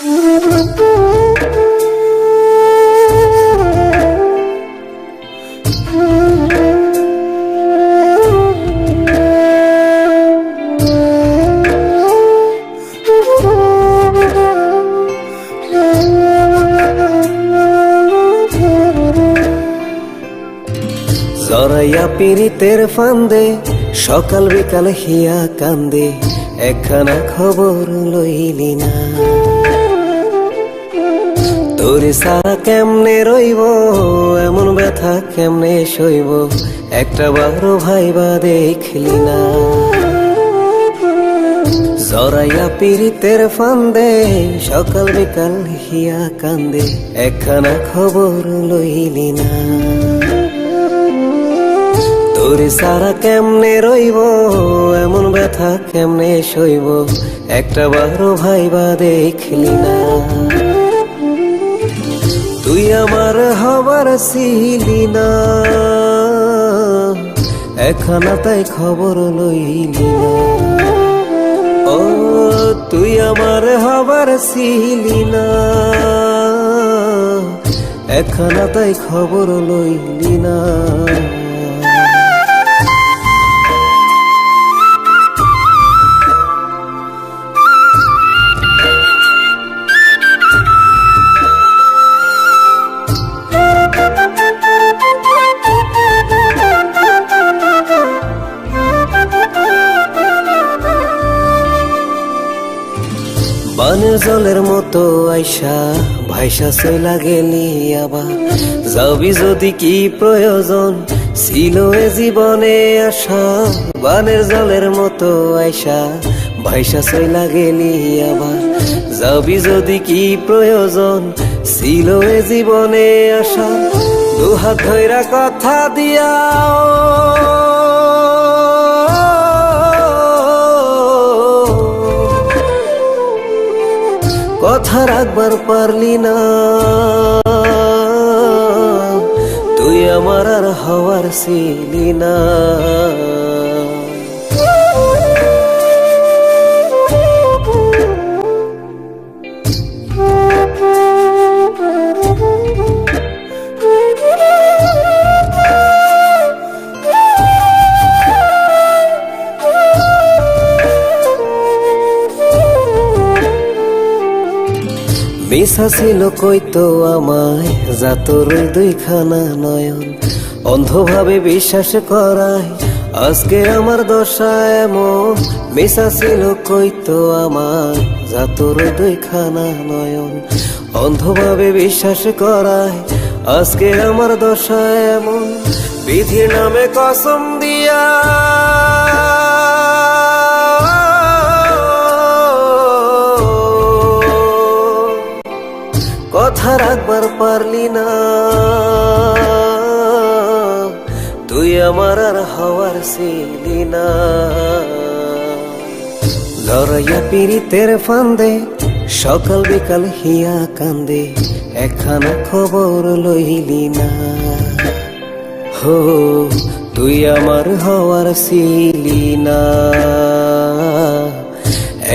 জড়াইয়া পীড়িতের ফান্দে সকাল বিকাল হিয়া কান্দে, একখানা খবর লইলি না। তোর সারা কেমনে রইব, এমন ব্যথা কেমনে সইব, একটা বারো ভাইবা দেখলি না। জড়াইয়া পীড়িতের ফান্দে সকাল বিকাল হিয়া কান্দে, একখানা খবর লইলি না। তোর সারা কেমনে রইব, এমন ব্যথা কেমনে সইব, একটা বারো ভাইবা দেখলি না। তুই আমার হবার ছিলি না, একখানা তাই খবর লইলি না। ও তুই আমার হবার ছিলি না, একখানা তাই খবর লইলি না। বানের জলের মতো আইসা ভাইসা চইলা গেলি আবার, যাবি যদি কি প্রয়োজন ছিল এ জীবনে আসা। বানের জলের মতো আইসা ভাইসা চইলা গেলি আবার, যাবি যদি কি প্রয়োজন ছিল এ জীবনে আসা। দুহাত ধইরা কথা দিয়া কথা রাখবার পারলি না। তুই আমার আর হওয়ার ছিলি না। মিশা ছিল কইতো আমায় যা তোর দুইখানা নয়ন, অন্ধভাবে বিশ্বাস করায় আজকে আমার দশা এমন। মিশা ছিল কইতো আমায় যা তোর দুইখানা নয়ন, অন্ধভাবে বিশ্বাস করায় আজকে আমার দশা এমন। বিধির নামে কসম দিয়া কথা রাখবার পারলি না। তুই আমার আর হওয়ার ছিলি না। জড়াইয়া পীড়িতের ফান্দে সকাল বিকাল হিয়া কান্দে, একখানা খবর লইলি না। হো তুই আমার হওয়ার ছিলি না,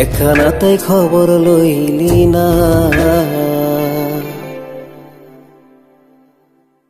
একখানা তাই খবর লইলি না।